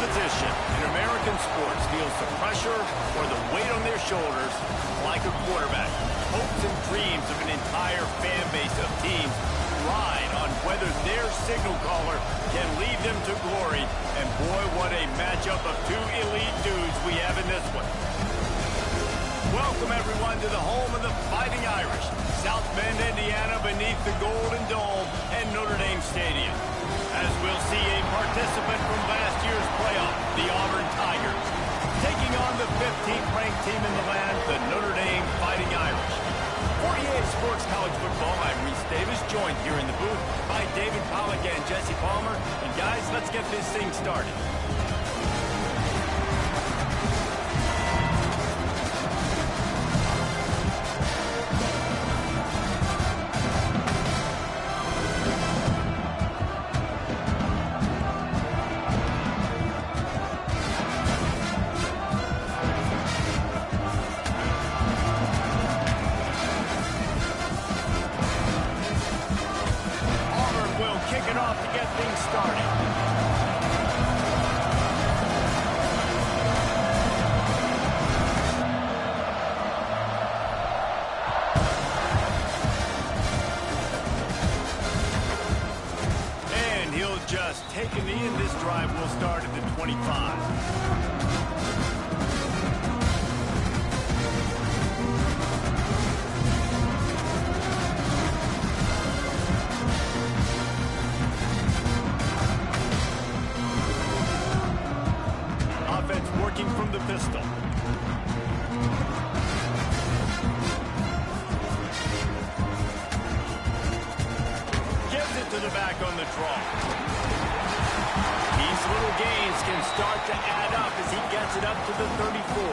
position in American sports feels the pressure or the weight on their shoulders like a quarterback. Hopes and dreams of an entire fan base of teams ride on whether their signal caller can lead them to glory. And boy, what a matchup of two elite dudes we have in this one. Welcome, everyone, to the home of the Fighting Irish, South Bend, Indiana, beneath the Golden Dome and Notre Dame Stadium. As we'll see a participant from last year's playoff, the Auburn Tigers, taking on the 15th ranked team in the land, the Notre Dame Fighting Irish. 48 Sports College Football, I'm Reese Davis, joined here in the booth by David Pollack and Jesse Palmer. And guys, let's get this thing started. Just take a knee, and this drive will start at the 25. Offense working from the pistol. Gives it to the back on the draw. These little gains can start to add up as he gets it up to the 34.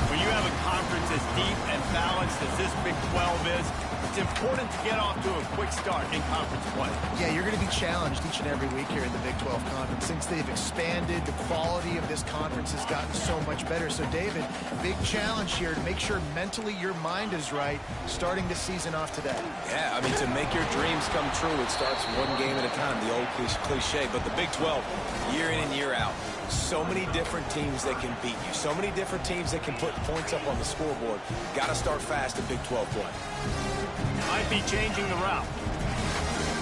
When you have a conference as deep and balanced as this Big 12 is, it's important to get off to a quick start in conference play. Yeah, you're going to be challenged each and every week here in the Big 12 Conference. Since they've expanded, the quality of this conference has gotten so much better. So, David, big challenge here to make sure mentally your mind is right starting the season off today. Yeah, I mean, to make your dreams come true, it starts one game at a time, the old cliche. But the Big 12, year in and year out, so many different teams that can beat you, so many different teams that can put points up on the scoreboard. Got to start fast in Big 12 play. Might be changing the route.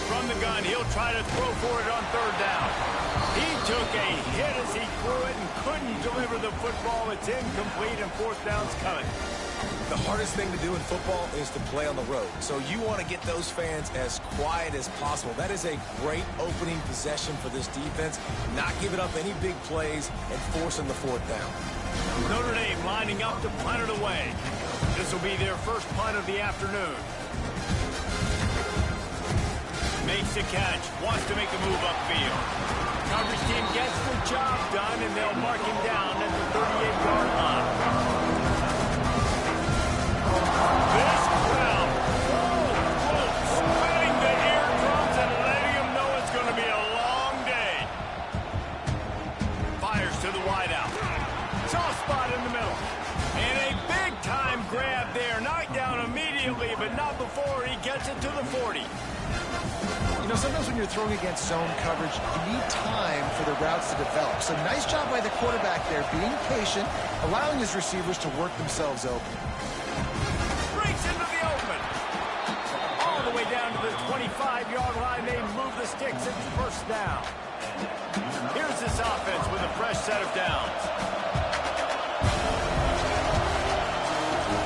From the gun, he'll try to throw for it on third down. He took a hit as he threw it and couldn't deliver the football. It's incomplete, and fourth down's coming. The hardest thing to do in football is to play on the road. So you want to get those fans as quiet as possible. That is a great opening possession for this defense. Not giving up any big plays and forcing the fourth down. Notre Dame lining up to punt it away. This will be their first punt of the afternoon. Makes a catch, wants to make a move upfield. Coverage team gets the job done, and they'll mark him down at the 38-yard line. This crowd, spinning the eardrums and letting them know it's going to be a long day. Fires to the wideout. Soft spot in the middle. And a big-time grab there. Knocked down immediately, but not before he gets it to the 40. You know, sometimes when you're throwing against zone coverage, you need time for the routes to develop. So nice job by the quarterback there, being patient, allowing his receivers to work themselves open. Breaks into the open. All the way down to the 25-yard line. They move the sticks. It's first down. Here's this offense with a fresh set of downs.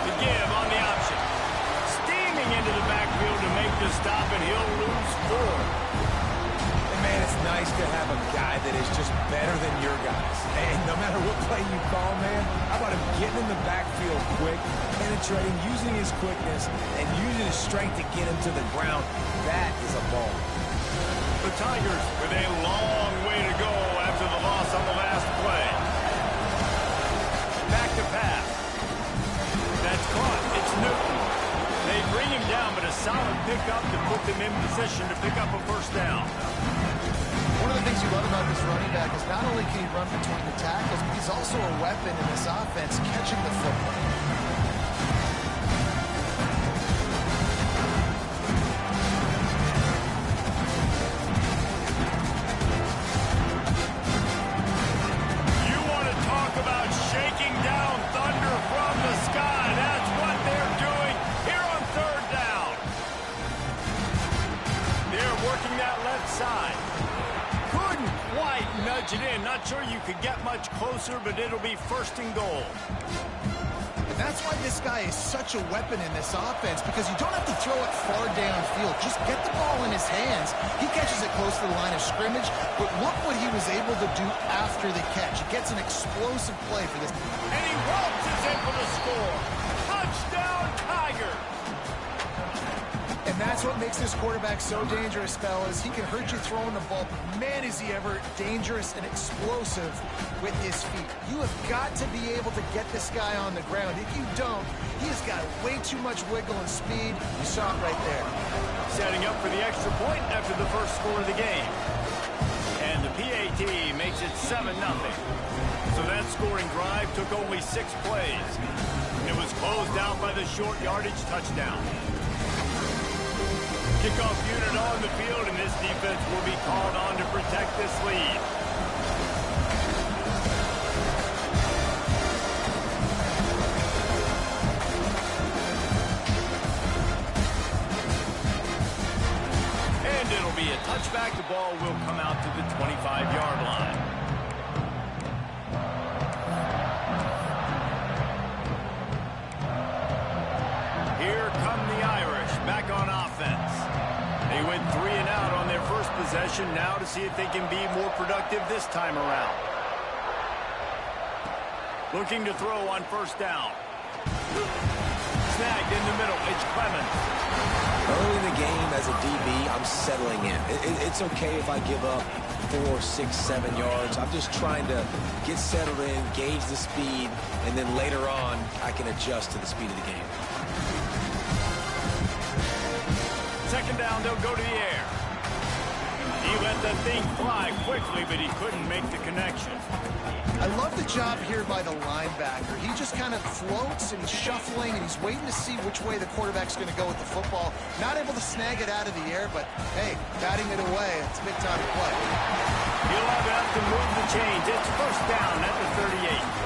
The give on the option. Steaming into the backfield to make the stop, and he'll lose 4. And man, it's nice to have a guy that is just better than your guys. And no matter what play you call, man, how about him getting in the backfield quick, penetrating, using his quickness, and using his strength to get him to the ground. That is a ball. The Tigers with a long way to go after the loss on the last play. Back to pass. That's caught. It's Newton. They bring him down, but a solid pickup to put them in position to pick up a first down. One of the things you love about this running back is not only can he run between the tackles, but he's also a weapon in this offense catching the football. might nudge it in. Not sure you could get much closer, but it'll be 1st and goal. And that's why this guy is such a weapon in this offense, because you don't have to throw it far downfield. Just get the ball in his hands. He catches it close to the line of scrimmage, but look what he was able to do after the catch. He gets an explosive play for this. And he waltzes in for the score. Touchdown, Tiger. And that's what makes this quarterback so dangerous, fellas. He can hurt you throwing the ball, but man, is he ever dangerous and explosive with his feet. You have got to be able to get this guy on the ground. If you don't, he has got way too much wiggle and speed. You saw it right there. Setting up for the extra point after the first score of the game. And the PAT makes it 7-0. So that scoring drive took only 6 plays. It was closed out by the short yardage touchdown. Kickoff unit on the field, and this defense will be called on to protect this lead. And it'll be a touchback. The ball will come out to the 25-yard line. Here come the Irish back on offense. They went 3 and out on their first possession, now to see if they can be more productive this time around. Looking to throw on 1st down. Snagged in the middle, it's Clemens. Early in the game, as a DB, I'm settling in. It's okay if I give up 4, 6, 7 yards. I'm just trying to get settled in, gauge the speed, and then later on, I can adjust to the speed of the game. 2nd down, they'll go to the air. He let that thing fly quickly, but he couldn't make the connection. I love the job here by the linebacker. He just kind of floats, and he's shuffling, and he's waiting to see which way the quarterback's going to go with the football. Not able to snag it out of the air, but, hey, batting it away, it's a big time to play. He'll have enough to move the chains. It's 1st down at the 38.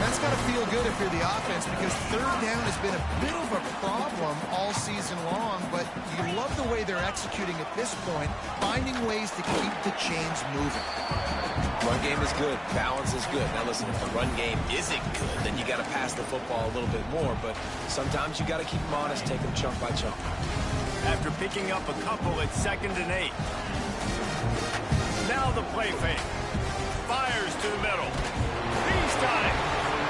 That's got to feel good if you're the offense, because 3rd down has been a bit of a problem all season long, but you love the way they're executing at this point, finding ways to keep the chains moving. Run game is good. Balance is good. Now listen, if the run game isn't good, then you got to pass the football a little bit more, but sometimes you got to keep them honest, take them chunk by chunk. After picking up a couple, it's 2nd and 8. Now the play fake. Fires to the middle. Beast time.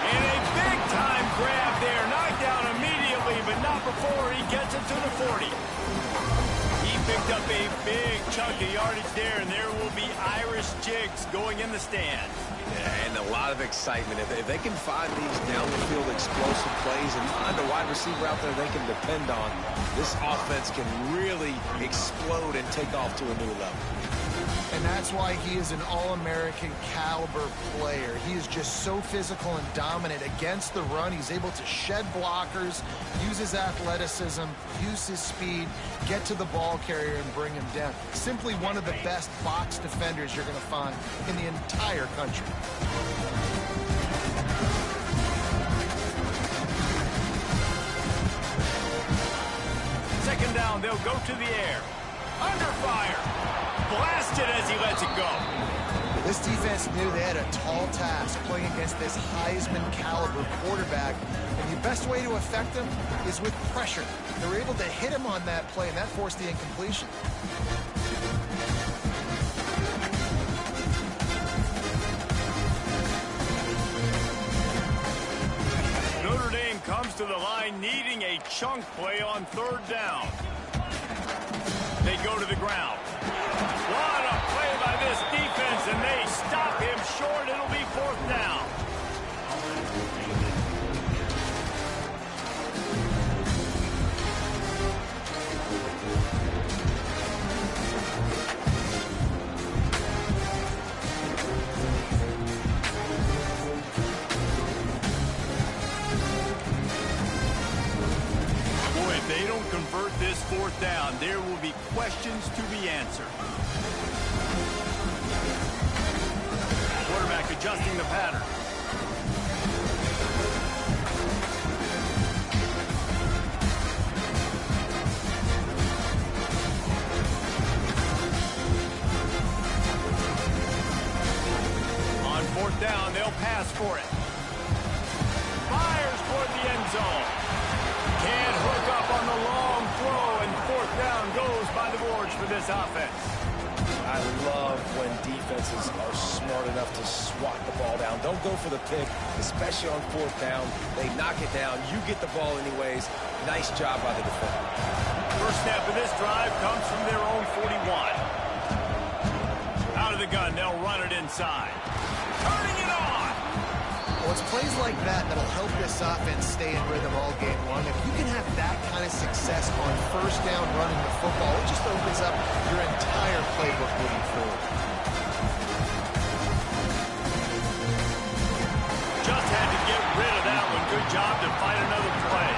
And a big-time grab there. Knocked down immediately, but not before he gets it to the 40. He picked up a big chunk of yardage there, and there will be Irish jigs going in the stand. Yeah, and a lot of excitement. If they can find these down-the-field explosive plays and find a wide receiver out there they can depend on, this offense can really explode and take off to a new level. And that's why he is an All-American caliber player. He is just so physical and dominant against the run. He's able to shed blockers, use his athleticism, use his speed, get to the ball carrier and bring him down. Simply one of the best box defenders you're going to find in the entire country. Second down, they'll go to the air. Under fire. Blasted as he lets it go. This defense knew they had a tall task playing against this Heisman caliber quarterback, and the best way to affect him is with pressure. They were able to hit him on that play, and that forced the incompletion. Notre Dame comes to the line needing a chunk play on 3rd down. They go to the ground. What a play by this defense, and they stop him short. It'll be 4th down. Boy, if they don't convert this 4th down, there will be questions to be answered. Quarterback adjusting the pattern. pass for it. Fires toward the end zone. Can't hook up on the long throw, and fourth down goes by the boards for this offense. I love when defenses are smart enough to swat the ball down. Don't go for the pick, especially on fourth down. They knock it down. You get the ball anyways. Nice job by the defender. First snap of this drive comes from their own 41. Out of the gun, they'll run it inside. Turning it on! Well, it's plays like that that'll help this offense stay in rhythm all game long. If you can have that kind of success on first down running the football, it just opens up your entire playbook moving forward. Just had to get rid of that one. Good job to find another play.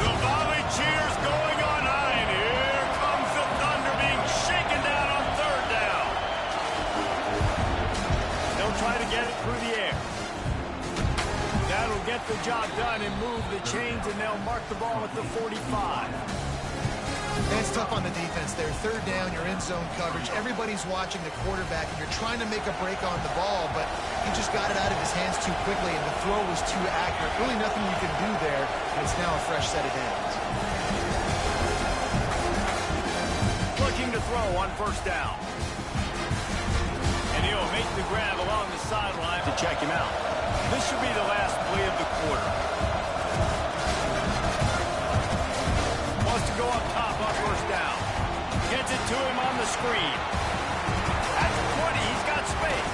The volley cheers going on high, and here comes the Thunder being shaken down on third down. They'll try to get it through the air. That'll get the job done and move the chains, and they'll mark the ball at the 45. It's tough on the defense there. Third down, you're in zone coverage. Everybody's watching the quarterback, and you're trying to make a break on the ball, but he just got it out of his hands too quickly, and the throw was too accurate. Really nothing you can do there, and it's now a fresh set of downs. Looking to throw on first down. And he'll make the grab along the sideline to check him out. This should be the last play of the quarter. Wants to go up top on first down. Gets it to him on the screen. At the 20, he's got space.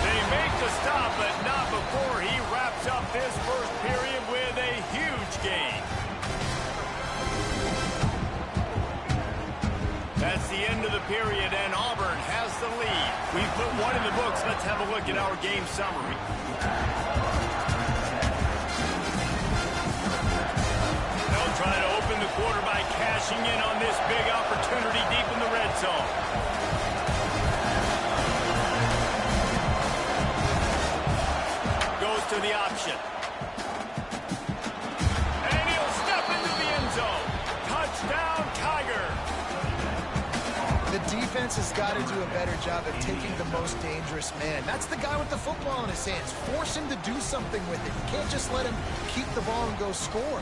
They make the stop, but not before he wraps up this first period with a huge gain. That's the end of the period, and Auburn has the lead. We've put one in the books. Let's have a look at our game summary. They'll try to open the quarter by cashing in on this big opportunity deep in the red zone. Goes to the option. And he'll step into the end zone. Touchdown, Tiger. The defense has got to do a better job of taking the most dangerous man. That's the guy with the football in his hands. Force him to do something with it. You can't just let him keep the ball and go score.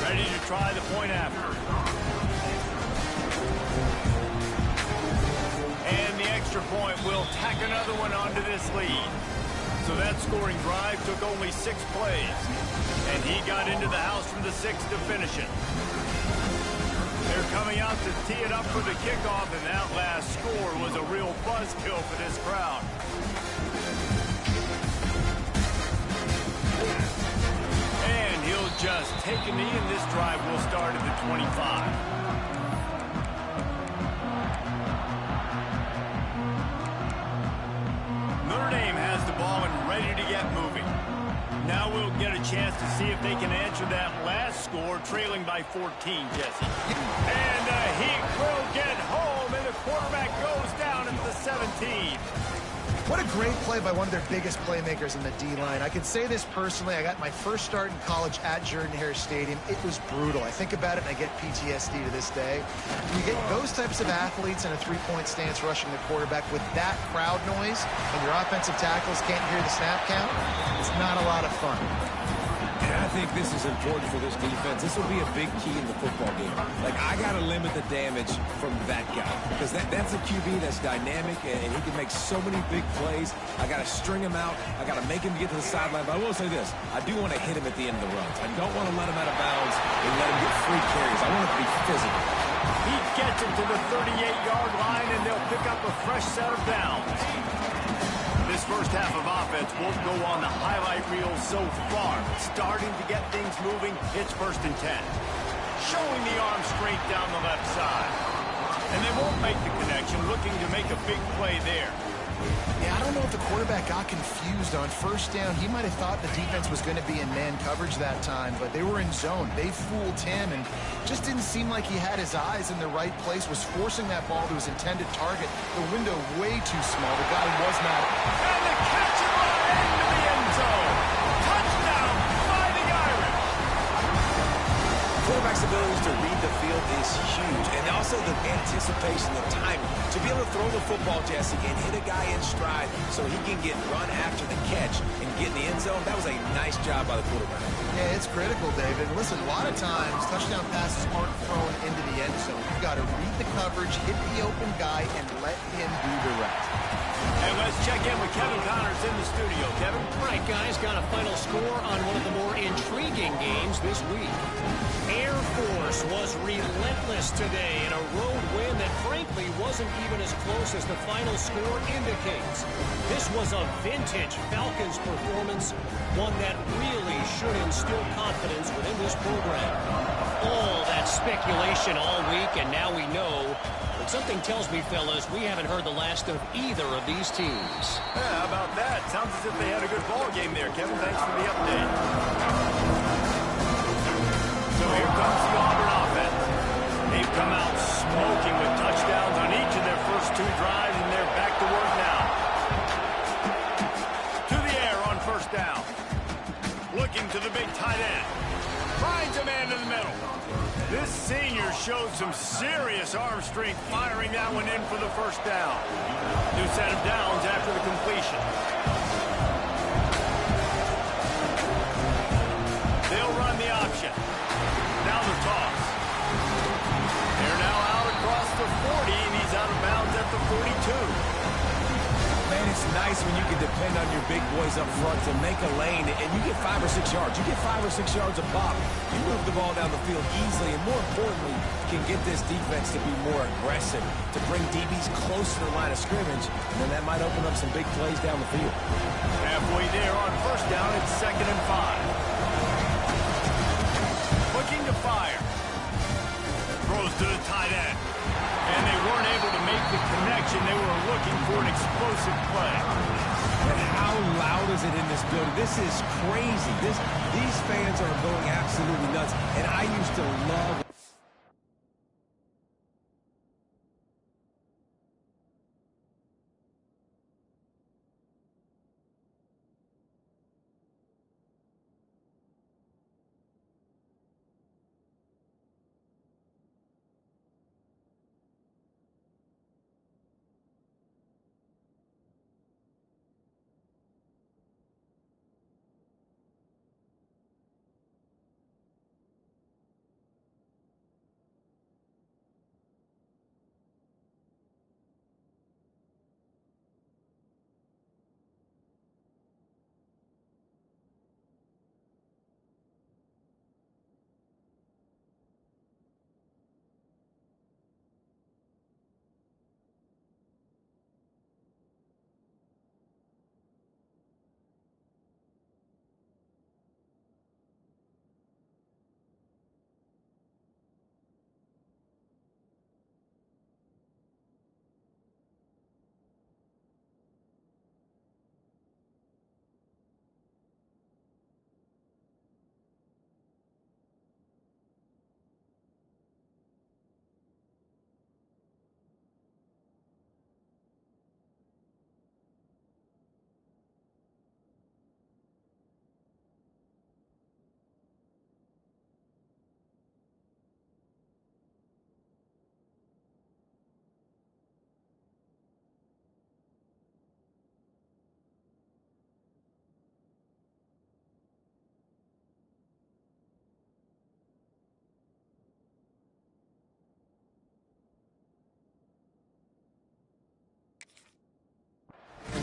Ready to try the point after. And the extra point will tack another one onto this lead. So that scoring drive took only 6 plays. And he got into the house from the 6 to finish it. They're coming out to tee it up for the kickoff, and that last score was a real buzzkill for this crowd. And he'll just take a knee, and this drive will start at the 25. Notre Dame has the ball and ready to get moving. Now we'll get a chance to see if they can answer that last score, trailing by 14, Jesse. And the Heat will get home, and the quarterback goes down at the 17. What a great play by one of their biggest playmakers in the D-line. I can say this personally. I got my first start in college at Jordan-Hare Stadium. It was brutal. I think about it, and I get PTSD to this day. You get those types of athletes in a three-point stance rushing the quarterback with that crowd noise, and your offensive tackles can't hear the snap count. It's not a lot of fun. And I think this is important for this defense. This will be a big key in the football game. Like, I got to limit the damage from that guy because that's a QB that's dynamic, and he can make so many big plays. I got to string him out. I got to make him get to the sideline. But I will say this. I do want to hit him at the end of the runs. I don't want to let him out of bounds and let him get free carries. I want it to be physical. He gets it to the 38-yard line, and they'll pick up a fresh set of downs. This first half of offense won't go on the highlight reel so far. Starting to get things moving, it's 1st and 10. Showing the arm strength down the left side. And they won't make the connection, looking to make a big play there. Yeah, I don't know if the quarterback got confused on first down. He might have thought the defense was going to be in man coverage that time, but they were in zone. They fooled him and just didn't seem like he had his eyes in the right place, was forcing that ball to his intended target. The window way too small. The guy was not. And the catch and run into the end zone. Touchdown, by the Irish. to read the field is huge. And also the anticipation, the timing. To be able to throw the football, Jesse, and hit a guy in stride so he can get run after the catch and get in the end zone, that was a nice job by the quarterback. Yeah, it's critical, David. Listen, a lot of times touchdown passes aren't thrown into the end zone. You've got to read the coverage, hit the open guy, and let him do the rest. And let's check in with Kevin Connors in the studio. Kevin? All right, guys, got a final score on one of the more intriguing games this week. Air Force was relentless today in a road win that frankly wasn't even as close as the final score indicates. This was a vintage Falcons performance, one that really should instill confidence within this program. All that speculation all week, and now we know. But something tells me, fellas, we haven't heard the last of either of these teams. Yeah, how about that? Sounds as if they had a good ball game there, Kevin. Thanks for the update. So here comes the Auburn offense. They've come out smoking with touchdowns on each of their first two drives, and they're back to work now. To the air on first down. Looking to the big tight end. Finds a man in the middle. This senior showed some serious arm strength firing that one in for the first down. New set of downs after the completion. They'll run the option. Now the toss. They're now out across the 40, and he's out of bounds at the 42. Man, it's nice when you can depend on your big boys up front to make a lane, and you get 5 or 6 yards. You get 5 or 6 yards a pop. You move the ball down the field easily, and more importantly, can get this defense to be more aggressive, to bring DBs close to the line of scrimmage, and then that might open up some big plays down the field. Halfway there on first down, it's 2nd and 5. Looking to fire. Throws to the tight end. And they weren't able to make the connection. They were looking for an explosive play. And how loud is it in this building? This is crazy. These fans are going absolutely nuts. And I used to love...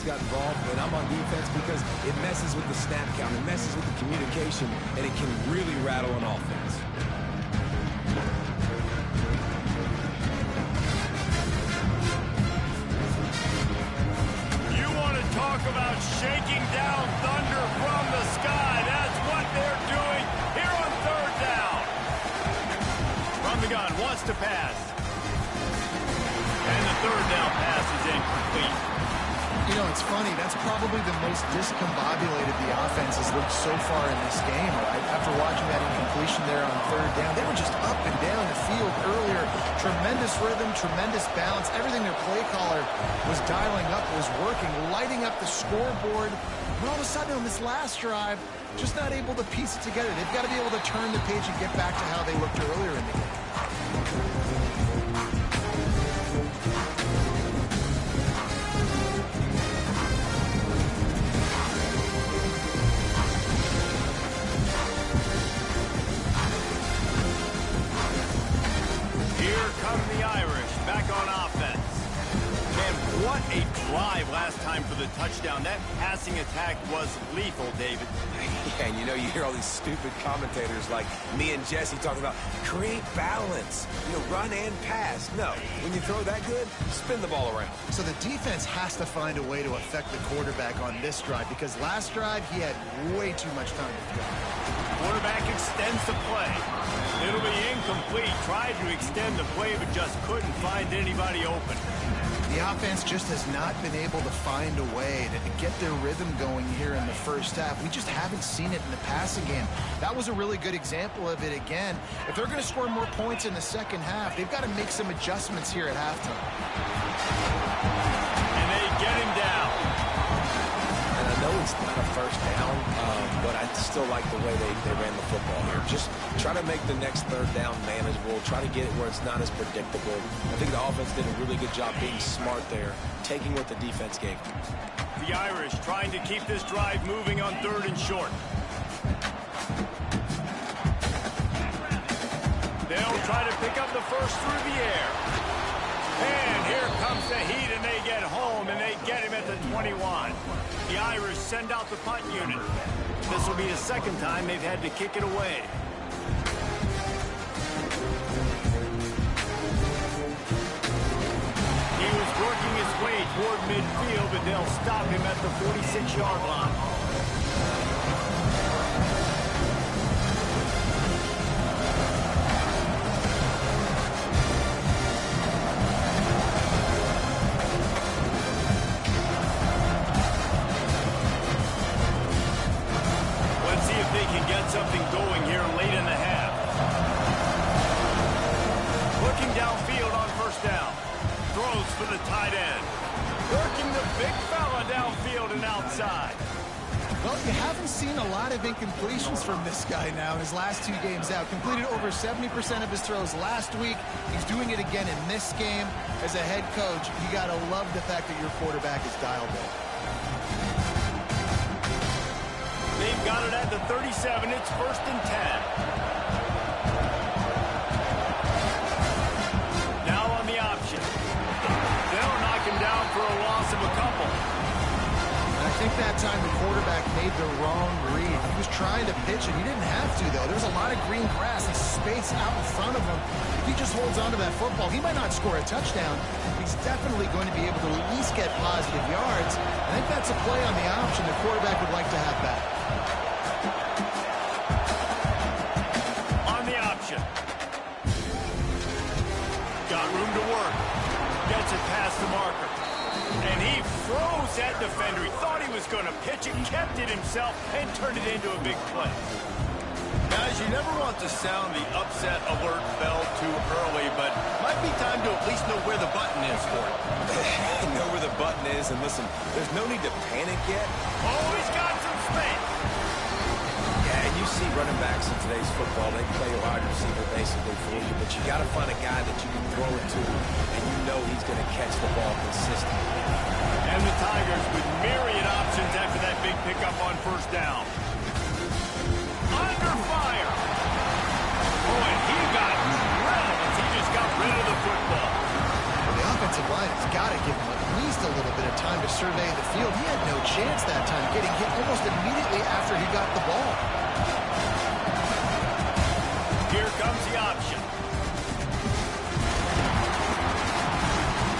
got involved, and I'm on defense because it messes with the snap count, it messes with the communication, and it can really rattle an offense. You want to talk about shaking down thunder from the sky. That's what they're doing here on third down. From the gun, wants to pass. And the third down pass is incomplete. You know, it's funny. That's probably the most discombobulated the offense has looked so far in this game, right? After watching that incompletion there on third down, they were just up and down the field earlier. Tremendous rhythm, tremendous balance. Everything their play caller was dialing up was working, lighting up the scoreboard. But all of a sudden on this last drive, just not able to piece it together. They've got to be able to turn the page and get back to how they looked earlier in the game. Here come the Irish back on offense. Man, what a drive last time for the touchdown. That passing attack was lethal, David. Yeah, and you hear all these stupid commentators like me and Jesse talking about create balance, run and pass. No, when you throw that good, spin the ball around. So the defense has to find a way to affect the quarterback on this drive because last drive he had way too much time to throw. Quarterback extends the play. It'll be incomplete. Tried to extend the play, but just couldn't find anybody open. The offense just has not been able to find a way to get their rhythm going here in the first half. We just haven't seen it in the passing game. That was a really good example of it again. If they're going to score more points in the second half, they've got to make some adjustments here at halftime. And they get him down. And I know it's not a first down, but I still like the way they ran the football here. Just try to make the next third down manageable. Try to get it where it's not as predictable. I think the offense did a really good job being smart there, taking what the defense gave them. The Irish trying to keep this drive moving on 3rd and short. They'll try to pick up the first through the air. And here comes the heat, and they get home, and they get him at the 21. The Irish send out the punt unit. This will be the second time they've had to kick it away. He was working his way toward midfield, but they'll stop him at the 46-yard line. Something going here late in the half. Looking downfield on first down. Throws for the tight end. Working the big fella downfield and outside. Well, you haven't seen a lot of incompletions from this guy now in his last 2 games out. Completed over 70% of his throws last week. He's doing it again in this game. As a head coach, you got to love the fact that your quarterback is dialed in. They've got it at the 37. It's 1st and 10. Now on the option. They'll knock him down for a loss of a couple. And I think that time the quarterback made the wrong read. He was trying to pitch, and he didn't have to, though. There's a lot of green grass and space out in front of him. If he just holds on to that football, he might not score a touchdown. He's definitely going to be able to at least get positive yards. I think that's a play on the option the quarterback would like to have back. Got room to work. Gets it past the marker. And he froze that defender. He thought he was going to pitch it, kept it himself, and turned it into a big play. Guys, you never want to sound the upset alert bell too early, but might be time to at least know where the button is for it. Know where the button is, and listen, there's no need to panic yet. Oh, he's got some space. Yeah, and you see running backs in today's football, they play a wide receiver basically for you, but you got to find a guy that you can throw it to, and you know he's going to catch the ball consistently. And the Tigers with myriad options after that big pickup on first down. Under fire. Oh, and he got drilled as he just got rid of the football. The offensive line has got to give him at least a little bit of time to survey the field. He had no chance that time, getting hit almost immediately after he got the ball. Here comes the option.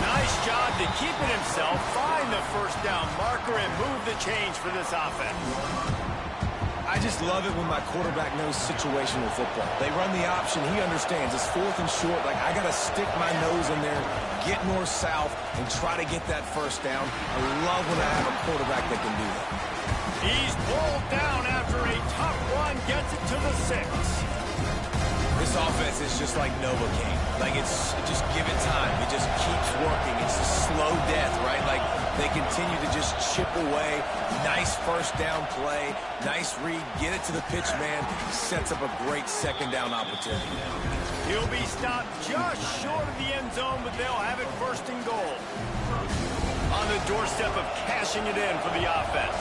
Nice job to keep it himself, find the first down marker, and move the change for this offense. I just love it when my quarterback knows situational football. They run the option. He understands. It's 4th and short. Like, I got to stick my nose in there, get north-south, and try to get that first down. I love when I have a quarterback that can do that. He's pulled down after a tough run, gets it to the 6. This This offense is just like Novocaine. Like, it's just give it time. It just keeps working. It's a slow death, right? Like, they continue to just chip away. Nice first down play. Nice read. Get it to the pitch man. Sets up a great second down opportunity. He'll be stopped just short of the end zone, but they'll have it first and goal. On the doorstep of cashing it in for the offense.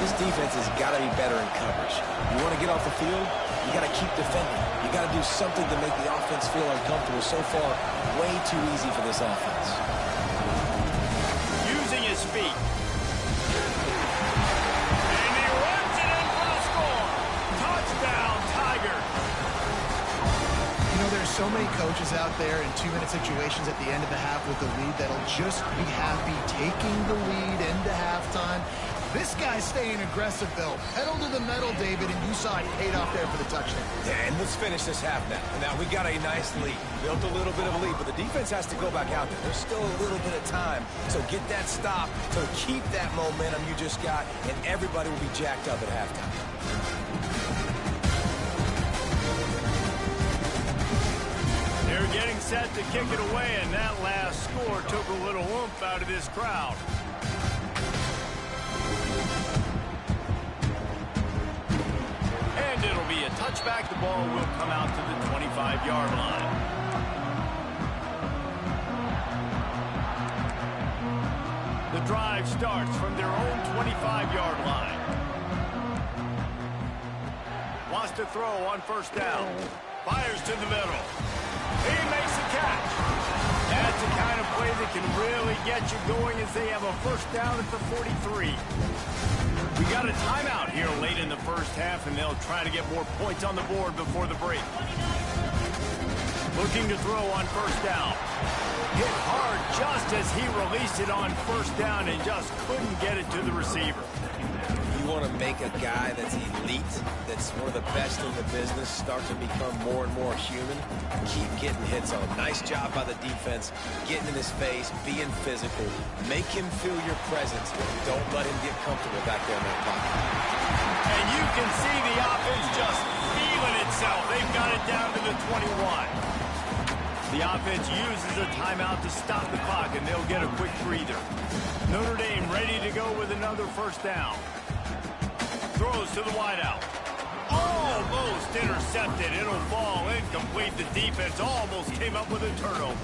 This defense has got to be better in coverage. You want to get off the field, you got to keep defending. You got to do something to make the offense feel uncomfortable. So far, way too easy for this offense. Using his feet. And he runs it in for a score. Touchdown, Tiger. You know, there's so many coaches out there in 2-minute situations at the end of the half with the lead that'll just be happy taking the lead into halftime. This guy's staying aggressive, though. Pedal to the metal, David, and you saw it paid off there for the touchdown. Yeah, and let's finish this half now. Now, we got a nice lead. Built a little bit of a lead, but the defense has to go back out there. There's still a little bit of time. So get that stop to keep that momentum you just got, and everybody will be jacked up at halftime. They're getting set to kick it away, and that last score took a little oomph out of this crowd. And it'll be a touchback. The ball will come out to the 25-yard line. The drive starts from their own 25-yard line. Wants to throw on first down. Fires to the middle. He makes the catch. That's the kind of play that can really get you going as they have a first down at the 43. We got a timeout here late in the first half, and they'll try to get more points on the board before the break. Looking to throw on first down. Hit hard just as he released it on first down and just couldn't get it to the receiver. You want to make a guy that's elite, that's one of the best in the business, start to become more and more human. Keep getting hits on him. Nice job by the defense, getting in his face, being physical. Make him feel your presence. Don't let him get comfortable back there in that pocket. And you can see the offense just feeling itself. They've got it down to the 21. The offense uses a timeout to stop the clock, and they'll get a quick breather. Notre Dame ready to go with another first down. Throws to the wideout. Almost intercepted. It'll fall incomplete. The defense almost came up with a turnover.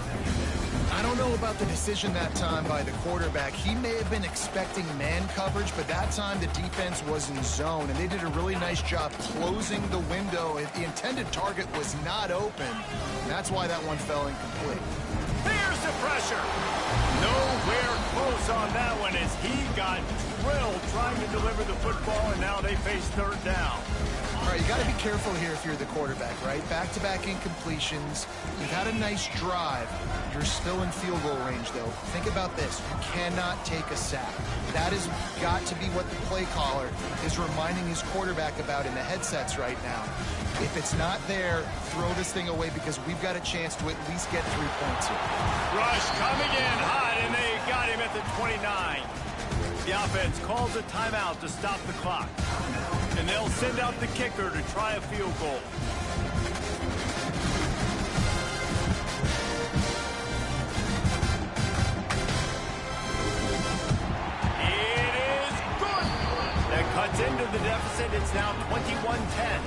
I don't know about the decision that time by the quarterback. He may have been expecting man coverage, but that time the defense was in zone, and they did a really nice job closing the window. The intended target was not open. That's why that one fell incomplete. Here's the pressure. Nowhere close on that one as he got drilled trying to deliver the football, and now they face third down. All right, you got to be careful here if you're the quarterback, right? Back-to-back incompletions. You've had a nice drive. You're still in field goal range, though. Think about this. You cannot take a sack. That has got to be what the play caller is reminding his quarterback about in the headsets right now. If it's not there, throw this thing away because we've got a chance to at least get 3 points here. Rush coming in hot, and they got him at the 29. The offense calls a timeout to stop the clock. And they'll send out the kicker to try a field goal. It is good. That cuts into the deficit. It's now 21-10.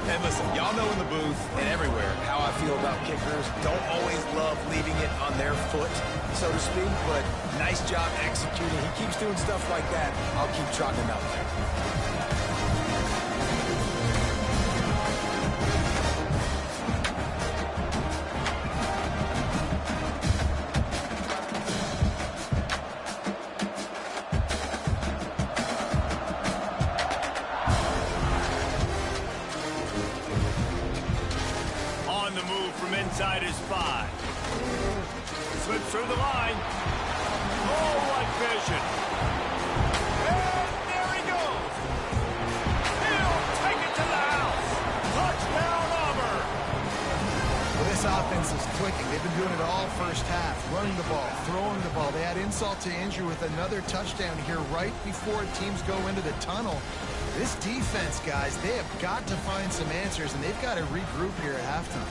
And listen, y'all know in the booth and everywhere how I feel about kickers. Don't always love leaving it on their foot, so to speak, but nice job executing. He keeps doing stuff like that. I'll keep trotting him out there. Inside his 5. Slips through the line. Oh, what vision. And there he goes. He'll take it to the house. Touchdown, Auburn. Well, this offense offense is clicking. They've been doing it all first half, running the ball, throwing the ball. They add insult to injury with another touchdown here right before teams go into the tunnel. This defense, guys, they have got to find some answers, and they've got to regroup here at halftime.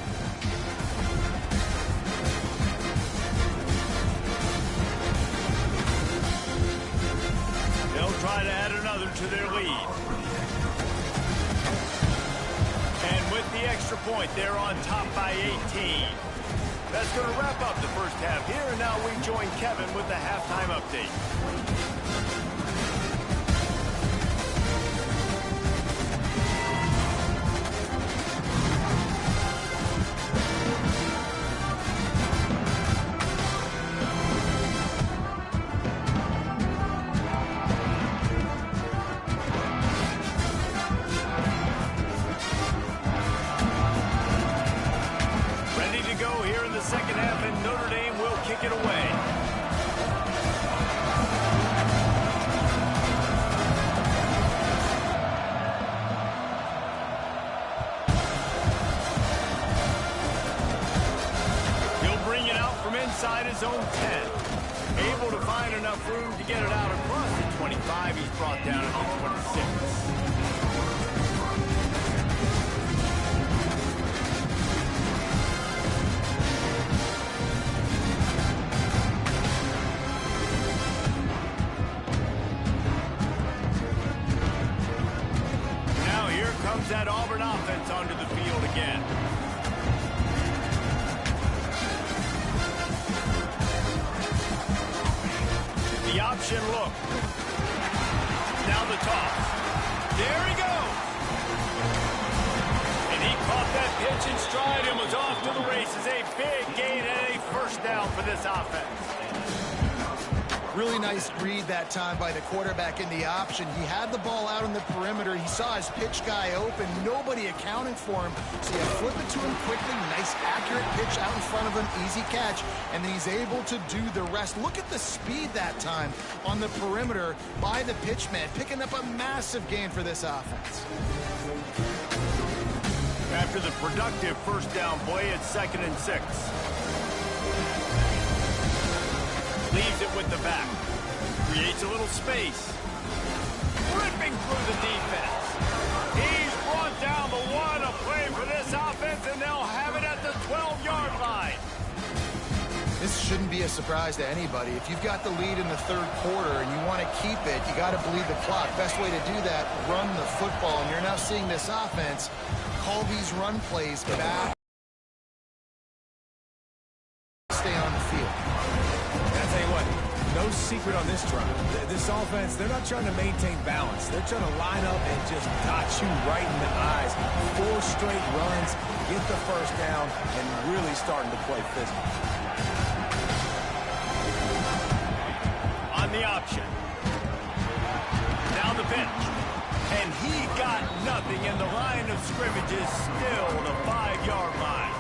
They'll try to add another to their lead. And with the extra point, they're on top by 18. That's going to wrap up the first half here, and now we join Kevin with the halftime update. Inside his own 10. Able to find enough room to get it out across the 25. He's brought down at the 26. Now here comes that Auburn offense onto the field again. The option look. Now the toss. There he goes. And he caught that pitch in stride and was off to the races. A big gain and a first down for this offense. Really nice read that time by the quarterback in the option. He had the ball out on the perimeter. He saw his pitch guy open. Nobody accounting for him. So you flip it to him quickly. Nice, accurate pitch out in front of him. Easy catch. And then he's able to do the rest. Look at the speed that time on the perimeter by the pitchman, picking up a massive gain for this offense. After the productive first down play, it's 2nd and 6. Leaves it with the back. Creates a little space. Ripping through the defense. He's brought down the one. A play for this offense, and they'll have it at the 12-yard line. This shouldn't be a surprise to anybody. If you've got the lead in the third quarter and you want to keep it, you got to bleed the clock. Best way to do that, run the football. And you're now seeing this offense call these run plays back. Stay on the field. No secret on this drive. This offense, they're not trying to maintain balance. They're trying to line up and just dot you right in the eyes. 4 straight runs, get the first down, and really starting to play physical. On the option. Now the pitch. And he got nothing, and the line of scrimmage is still the 5-yard line.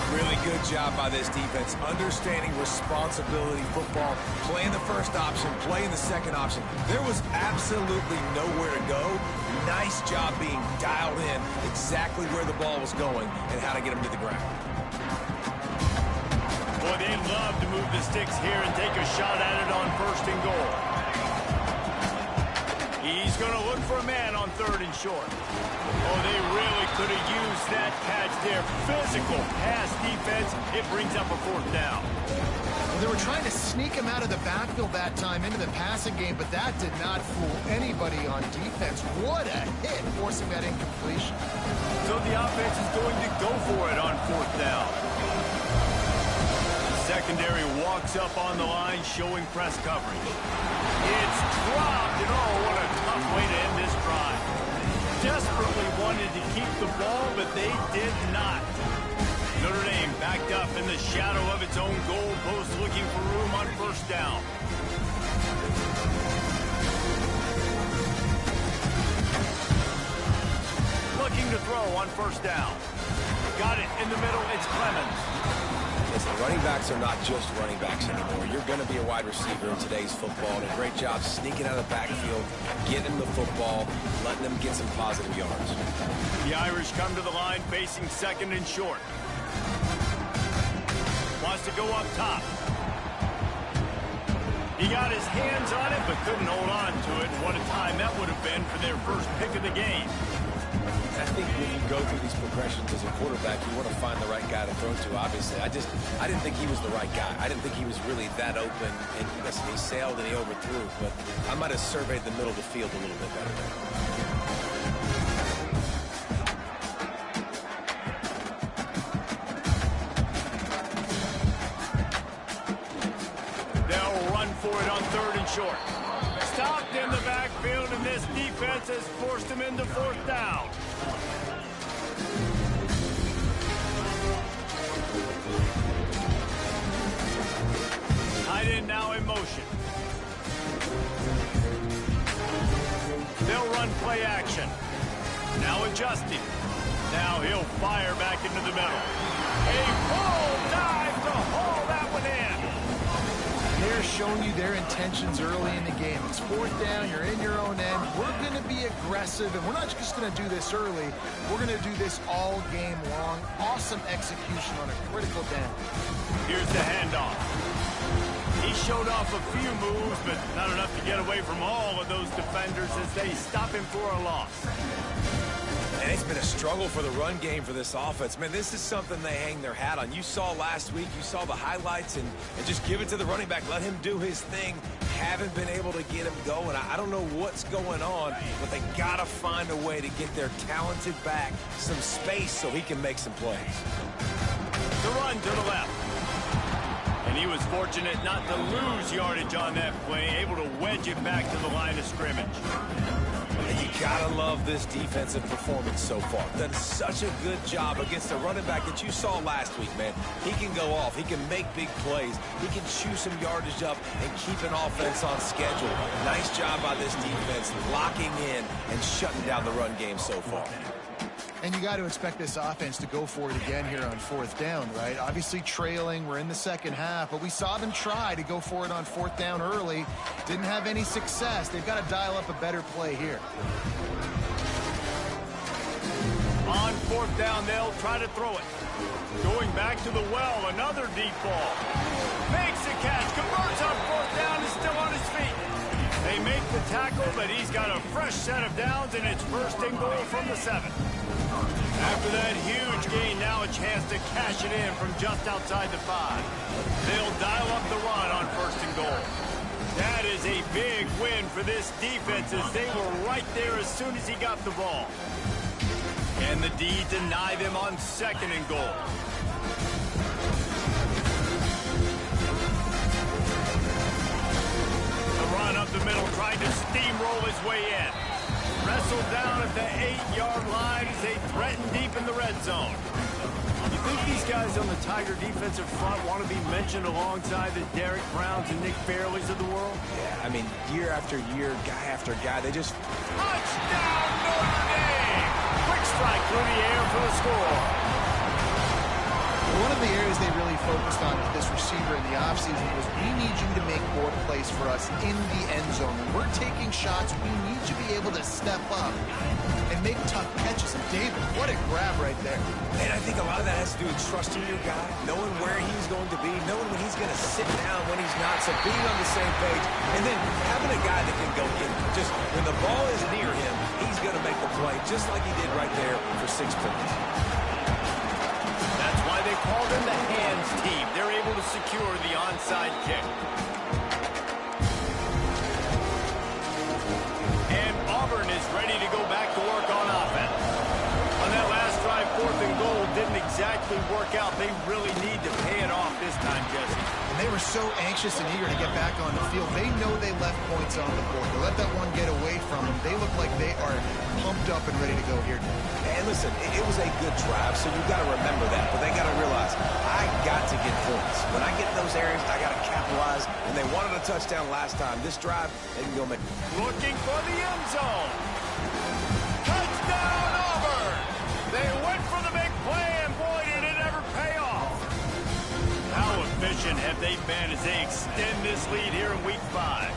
Really good job by this defense, understanding responsibility football, playing the first option, playing the second option. There was absolutely nowhere to go. Nice job being dialed in exactly where the ball was going and how to get him to the ground. Boy, they'd love to move the sticks here and take a shot at it on 1st and goal. He's going to look for a man on 3rd and short. Oh, they really could have used that catch there. Physical pass defense. It brings up a 4th down. Well, they were trying to sneak him out of the backfield that time into the passing game, but that did not fool anybody on defense. What a hit, forcing that incompletion. So the offense is going to go for it on 4th down. The secondary walks up on the line, showing press coverage. It's dropped, and oh, what a tough way to end this drive. Desperately wanted to keep the ball, but they did not. Notre Dame backed up in the shadow of its own goal post, looking for room on 1st down. Looking to throw on 1st down. Got it in the middle. It's Clemens. Listen, running backs are not just running backs anymore. You're going to be a wide receiver in today's football, and a great job sneaking out of the backfield, getting the football, letting them get some positive yards. The Irish come to the line facing 2nd and short. wants to go up top. He got his hands on it, but couldn't hold on to it. What a time that would have been for their first pick of the game. I think when you go through these progressions as a quarterback, you want to find the right guy to throw to, obviously. I didn't think he was the right guy. I didn't think he was really that open. And listen, he sailed and he overthrew, but I might have surveyed the middle of the field a little bit better there. For it on 3rd and short. Stopped in the backfield, and this defense has forced him into 4th down. Tight end now in motion. They'll run play action. Now adjusting. Now he'll fire back into the middle. A full dive to haul that one in. They're showing you their intentions early in the game. It's 4th down. You're in your own end. We're going to be aggressive, and we're not just going to do this early. We're going to do this all game long. Awesome execution on a critical down. Here's the handoff. He showed off a few moves, but not enough to get away from all of those defenders as they stop him for a loss. And it's been a struggle for the run game for this offense. Man, this is something they hang their hat on. You saw last week, you saw the highlights, and just give it to the running back. Let him do his thing. Haven't been able to get him going. I don't know what's going on, but they got to find a way to get their talented back some space so he can make some plays. The run to the left. And he was fortunate not to lose yardage on that play, able to wedge it back to the line of scrimmage. And you gotta love this defensive performance so far. Done such a good job against a running back that you saw last week, man. He can go off. He can make big plays. He can chew some yardage up and keep an offense on schedule. Nice job by this defense locking in and shutting down the run game so far. And you got to expect this offense to go for it again here on 4th down, right? Obviously trailing, we're in the second half, but we saw them try to go for it on 4th down early. Didn't have any success. They've got to dial up a better play here. On 4th down, they'll try to throw it. Going back to the well, another deep ball. Makes the catch, converts on 4th down, is still on his feet. They make the tackle, but he's got a fresh set of downs, and it's 1st and goal from the 7. After that huge gain, now a chance to cash it in from just outside the 5. They'll dial up the run on 1st and goal. That is a big win for this defense as they were right there as soon as he got the ball. And the D deny them on 2nd and goal. The run up the middle, trying to steamroll his way in. Wrestled down at the 8-yard line as they threaten deep in the red zone. You think these guys on the Tiger defensive front want to be mentioned alongside the Derek Browns and Nick Fairleys of the world? Yeah, I mean, year after year, guy after guy, they just... Touchdown, Notre Dame! Quick strike through the air for the score. One of the areas they really focused on with this receiver in the offseason was we need you to make more plays for us in the end zone. When we're taking shots, we need you to be able to step up and make tough catches. And David, what a grab right there. And I think a lot of that has to do with trusting your guy, knowing where he's going to be, knowing when he's going to sit down, when he's not, so being on the same page, and then having a guy that can go in. Just when the ball is near him, he's going to make the play, just like he did right there for 6 points. That's why they call them the hands team. They're able to secure the onside kick. And Auburn is ready to go back to work on offense. On that last drive, 4th and goal didn't exactly work out. They really need to pay it off this time, Jesse. And they were so anxious and eager to get back on the field. They know they left points on the board. They let that one get away from them. They look like they are pumped up and ready to go here. And listen, it was a good drive, so you've got to remember that. But they got to realize, I got to get points. When I get in those areas, I got to capitalize. And they wanted a touchdown last time. This drive, they can go make it. Looking for the end zone. Touchdown, Auburn! They went for the big play, and boy, did it ever pay off. How efficient have they been as they extend this lead here in Week 5?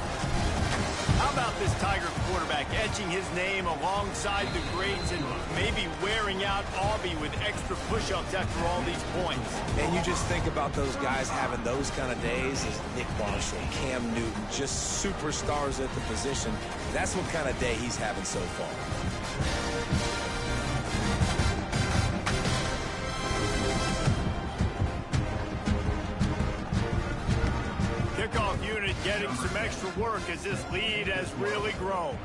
How about this Tiger quarterback etching his name alongside the greats and maybe wearing out Auburn with extra push-ups after all these points? And you just think about those guys having those kind of days as Nick Marshall, Cam Newton, just superstars at the position. That's what kind of day he's having so far. Kickoff unit getting some extra work as this lead has really grown.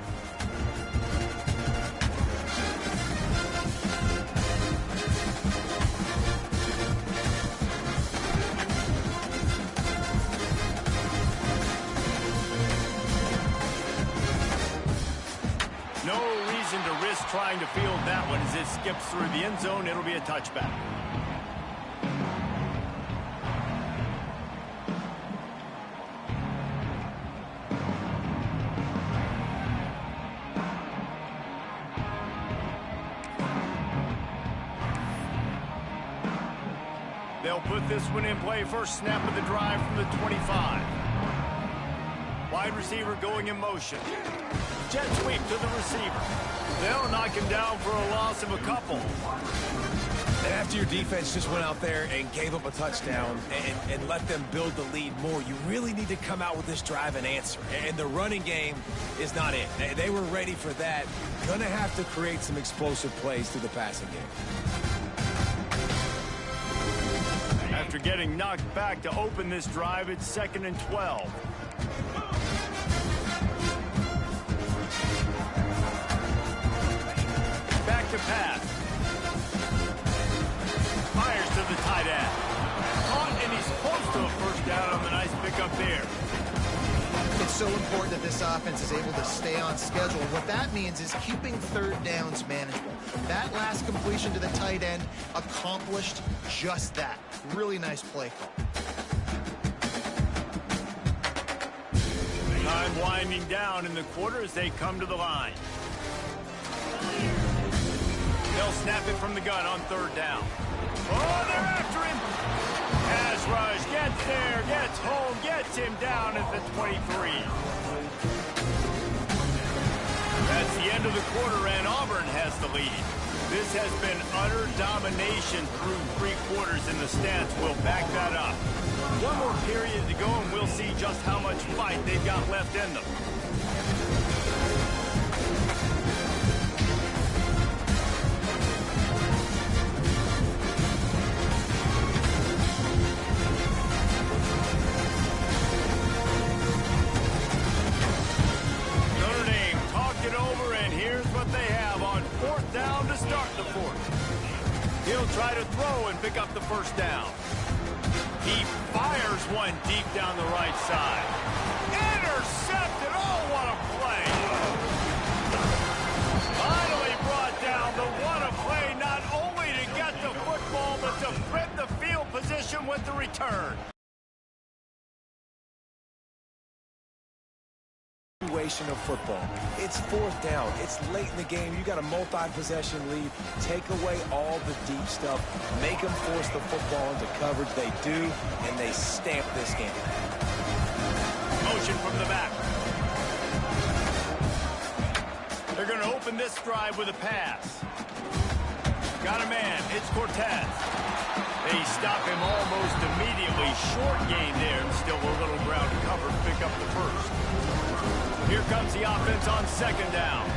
No reason to risk trying to field that one as it skips through the end zone. It'll be a touchback. They'll put this one in play. First snap of the drive from the 25. Wide receiver going in motion. Jet sweep to the receiver. They'll knock him down for a loss of a couple. And after your defense just went out there and gave up a touchdown and let them build the lead more, you really need to come out with this drive and answer. And the running game is not it. They were ready for that. Gonna have to create some explosive plays through the passing game. After getting knocked back to open this drive, it's 2nd and 12. Back to pass. Fires to the tight end. Caught, and he's close to a first down on the nice pickup there. It's so important that this offense is able to stay on schedule. What that means is keeping third downs manageable. That last completion to the tight end accomplished just that. Really nice play call. Time winding down in the quarter as they come to the line. They'll snap it from the gun on 3rd down. Oh, they're after him. Pass rush, gets there, gets home, gets him down at the 23. That's the end of the quarter, and Auburn has the lead. This has been utter domination through 3 quarters, and the stats will back that up. One more period to go, and we'll see just how much fight they've got left in them. He'll try to throw and pick up the first down. He fires one deep down the right side. Intercepted! Oh, what a play! Finally brought down, but what a play, not only to get the football, but to thread the field position with the return. Of football. It's 4th down. It's late in the game. You got a multi-possession lead. Take away all the deep stuff. Make them force the football into coverage. They do, and they stamp this game. Motion from the back. They're going to open this drive with a pass. Got a man. It's Cortez. They stop him almost immediately. Short gain there, and still a little ground to cover to pick up the first. Here comes the offense on 2nd down.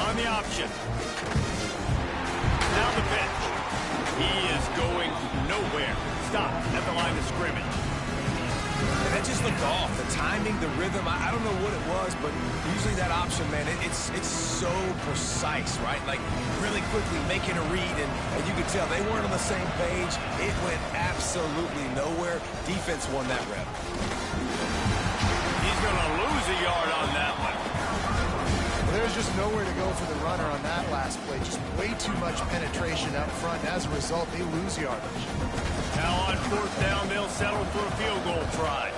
On the option. Now the pitch. He is going nowhere. Stop at the line of scrimmage. And that just looked off. The timing, the rhythm, I don't know what it was, but usually that option, man, it's so precise, right? Like really quickly making a read, and you could tell they weren't on the same page. It went absolutely nowhere. Defense won that rep. He's going to lose a yard on that one. There's just nowhere to go for the runner on that last play. Just way too much penetration up front. As a result, they lose yardage. Now on 4th down, they'll settle for a field goal try.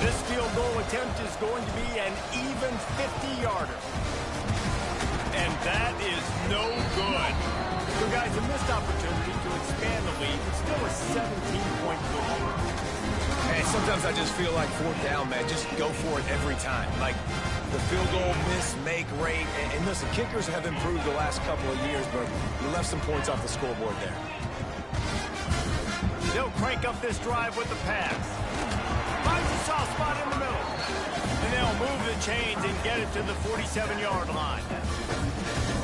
This field goal attempt is going to be an even 50-yarder. And that is no good. So, guys, a missed opportunity to expand the lead. It's still a 17-point goal. And sometimes I just feel like fourth down, man, just go for it every time. Like the field goal miss-make rate. And listen, kickers have improved the last couple of years, but we left some points off the scoreboard there. They'll crank up this drive with the pass. Finds a soft spot in the middle. And they'll move the chains and get it to the 47-yard line.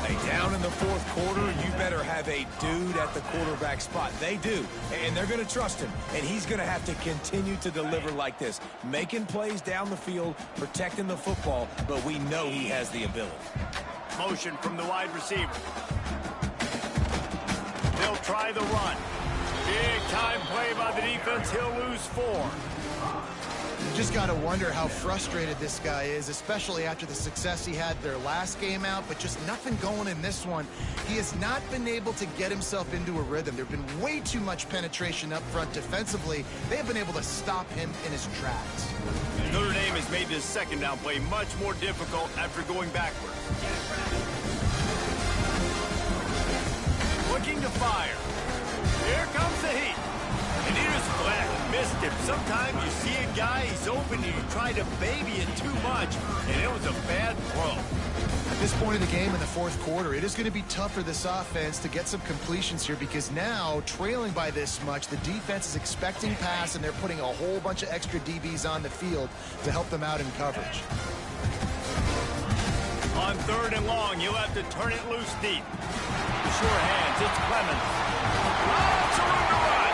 Hey, down in the fourth quarter, you better have a dude at the quarterback spot. They do, and they're going to trust him. And he's going to have to continue to deliver like this, making plays down the field, protecting the football, but we know he has the ability. Motion from the wide receiver. They'll try the run. Big time play by the defense. He'll lose 4. You just got to wonder how frustrated this guy is, especially after the success he had their last game out, but just nothing going in this one. He has not been able to get himself into a rhythm. There have been way too much penetration up front defensively. They have been able to stop him in his tracks. Notre Dame has made this second down play much more difficult after going backwards. Looking to fire. Here comes the heat. And he just flat missed him. Sometimes you see a guy, he's open, and you try to baby it too much, and it was a bad throw. At this point in the game in the fourth quarter, it is going to be tough for this offense to get some completions here because now, trailing by this much, the defense is expecting pass, and they're putting a whole bunch of extra DBs on the field to help them out in coverage. On 3rd and long, you'll have to turn it loose deep. The sure hands, it's Clemens. Lots of room to run.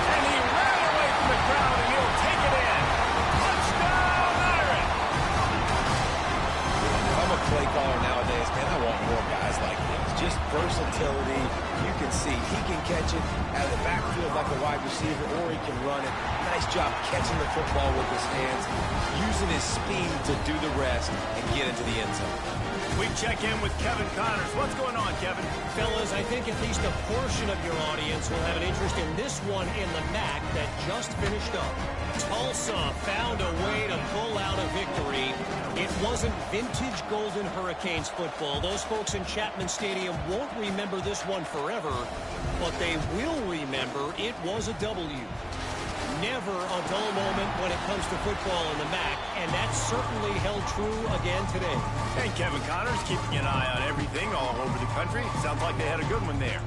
And he ran away from the crowd, and he'll take it in. Touchdown, Iron! If I'm a play caller nowadays, man, I want more guys like this. Just versatility. You can see he can catch it out of the backfield like a wide receiver, or he can run it. Nice job catching the football with his hands, using his speed to do the rest and get into the end zone. We check in with Kevin Connors. What's going on, Kevin? Fellas, I think at least a portion of your audience will have an interest in this one in the MAC that just finished up. Tulsa found a way to pull out a victory. It wasn't vintage Golden Hurricanes football. Those folks in Chapman Stadium won't remember this one forever, but they will remember it was a W. Never a dull moment when it comes to football in the MAC, and that certainly held true again today. And Kevin Connors keeping an eye on everything all over the country. Sounds like they had a good one there.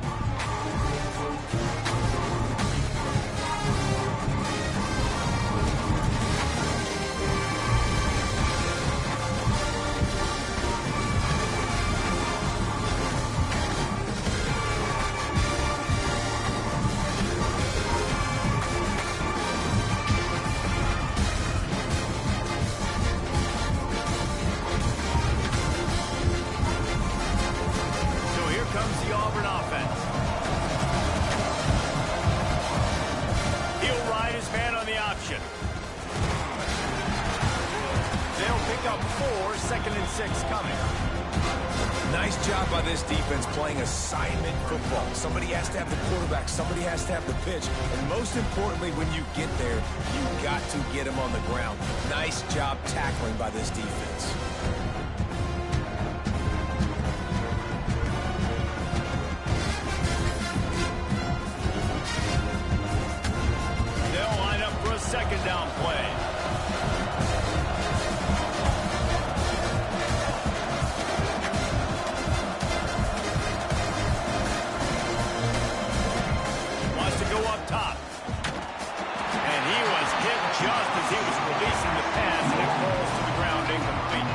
Comes the Auburn offense. He'll ride his man on the option. They'll pick up 4, 2nd and 6 coming. Nice job by this defense playing assignment football. Somebody has to have the quarterback. Somebody has to have the pitch. And most importantly, when you get there, you got to get him on the ground. Nice job tackling by this defense. Second down play. Wants to go up top. And he was hit just as he was releasing the pass, and it falls to the ground incomplete.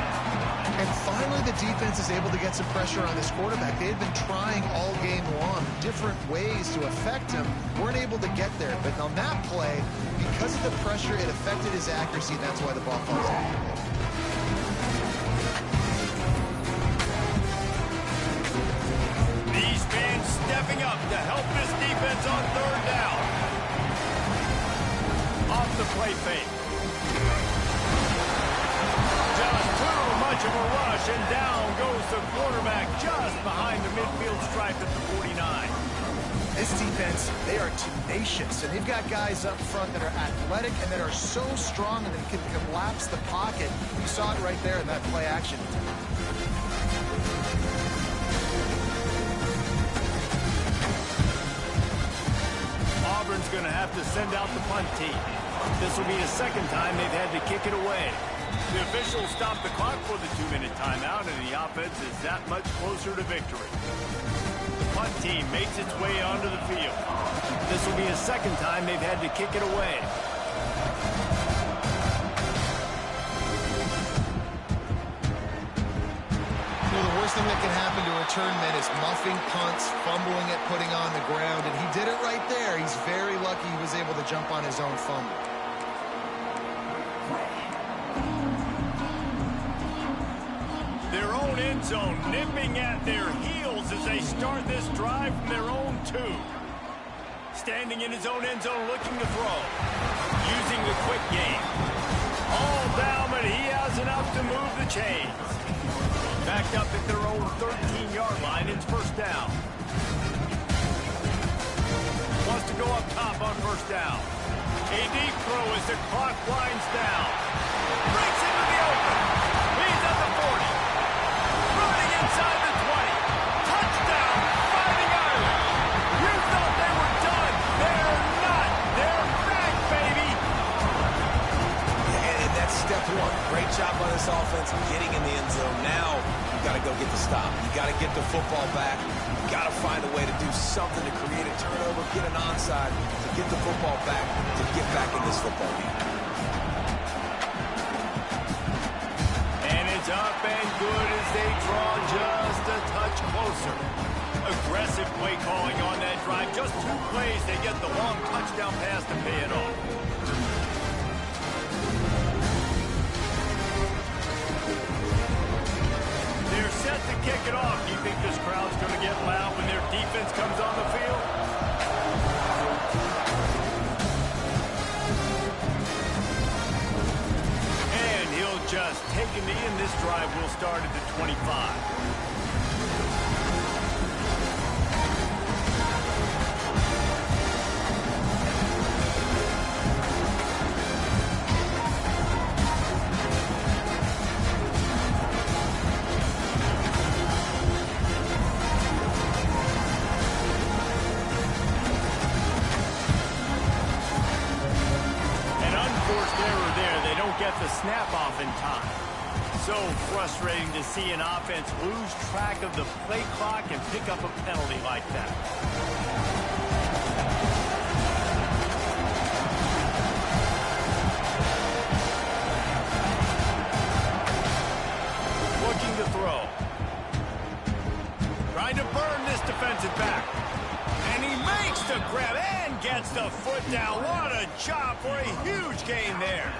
And finally, the defense is able to get some pressure on this quarterback. They had been trying all game long different ways to affect him. Weren't able to get there. But on that play, because of the pressure, it affected his accuracy, and that's why the ball falls out. These fans stepping up to help this defense on 3rd down. Off the play fake. Just too much of a rush, and down goes the quarterback just behind the midfield stripe at the 49. This defense, they are tenacious, and they've got guys up front that are athletic and that are so strong and that can collapse the pocket. You saw it right there in that play action. Auburn's going to have to send out the punt team. This will be the second time they've had to kick it away. The officials stopped the clock for the 2-minute timeout, and the offense is that much closer to victory. The punt team makes its way onto the field. This will be the second time they've had to kick it away. The worst thing that can happen to a return man is muffing punts, fumbling it, putting on the ground, and he did it right there. He's very lucky he was able to jump on his own fumble. Their own end zone nipping at their heels as they start this drive from their own 2. Standing in his own end zone looking to throw. Using the quick game. All down, but he has enough to move the chains. Backed up at their own 13-yard line. It's first down. Wants to go up top on first down. A deep throw as the clock winds down. Breaks into the open. He's at the 40. Running inside the 20. Touchdown, Fighting Irish. You thought they were done. They're not. They're back, baby. And that's step 1. Great job by this offense getting in the end zone. Now you got to go get the stop. You got to get the football back. You got to find a way to do something to create a turnover, get an onside, to get the football back, to get back in this football game. And it's up and good as they draw just a touch closer. Aggressive play calling on that drive. Just 2 plays, they get the long touchdown pass to pay it off. They're set to kick it off. Do you think this crowd's going to get loud when their defense comes on the field? And he'll just take a knee, and this drive will start at the 25. The snap off in time. So frustrating to see an offense lose track of the play clock and pick up a penalty like that. Looking to throw. Trying to burn this defensive back. And he makes the grab and gets the foot down. What a job for a huge gain there.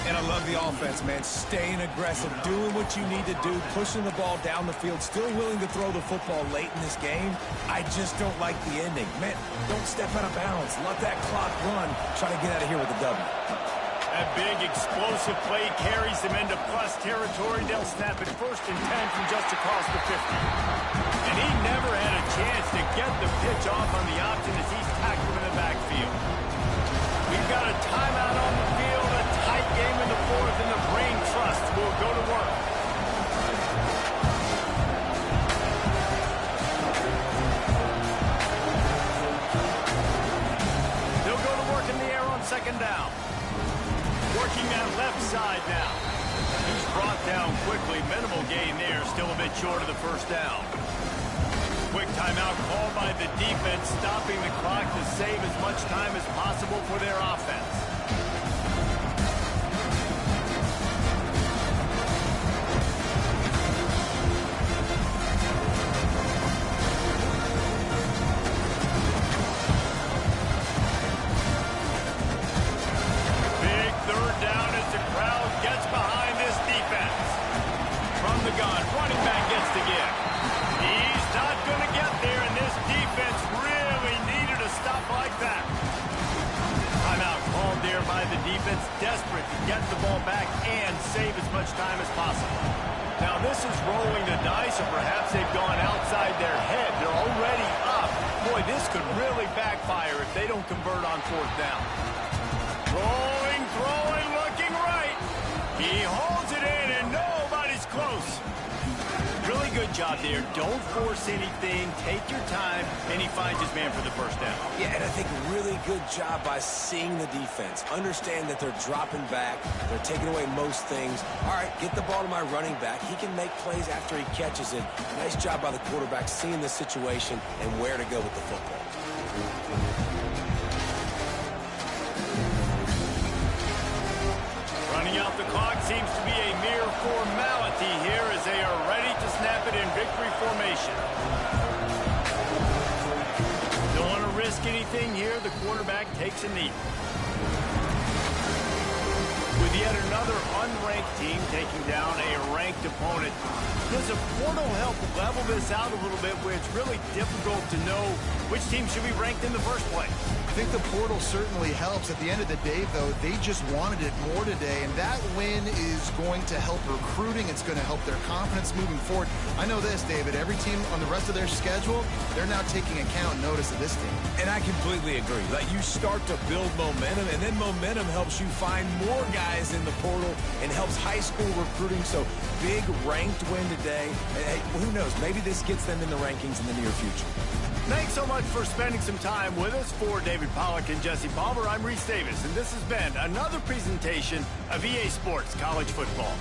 And I love the offense, man. Staying aggressive, doing what you need to do, pushing the ball down the field, still willing to throw the football late in this game. I just don't like the ending. Man, don't step out of bounds. Let that clock run. Try to get out of here with a W. That big explosive play carries them into plus territory. They'll snap it 1st and 10 from just across the 50. And he never had a chance to get the pitch off on the option as he's tackled in the backfield. We've got a timeout on the field, a tight game in the 4th, and the Brain Trust will go to work. They'll go to work in the air on 2nd down. Working that left side now. He's brought down quickly. Minimal gain there, still a bit short of the 1st down. Quick timeout called by the defense, stopping the clock to save as much time as possible for their offense. Big 3rd down as the crowd gets behind this defense. From the gun, running back gets the give. He's not going to get there, and this defense really needed a stop like that. Timeout called there by the defense, desperate to get the ball back and save as much time as possible. Now, this is rolling the dice, or perhaps they've gone outside their head. They're already up. Boy, this could really backfire if they don't convert on 4th down. Rolling, throwing, looking right. He holds it in, and nobody's close. Really good job there. Don't force anything. Take your time, and he finds his man for the first down. Yeah, and I think really good job by seeing the defense. Understand that they're dropping back. They're taking away most things. All right, get the ball to my running back. He can make plays after he catches it. Nice job by the quarterback seeing the situation and where to go with the football. Running out the clock seems to be a mere formality here as they are ready to snap it in victory formation. Don't want to risk anything here. The quarterback takes a knee. With yet another unranked team taking down a ranked opponent, does a portal help level this out a little bit where it's really difficult to know which team should be ranked in the first place? I think the portal certainly helps. At the end of the day, though, they just wanted it more today, and that win is going to help recruiting. It's going to help their confidence moving forward. I know this, David, every team on the rest of their schedule, they're now taking account and notice of this team. And I completely agree. Like, you start to build momentum, and then momentum helps you find more guys in the portal and helps high school recruiting. So big ranked win today. Hey, who knows? Maybe this gets them in the rankings in the near future. Thanks so much for spending some time with us. For David Pollack and Jesse Palmer, I'm Reese Davis, and this has been another presentation of EA Sports College Football.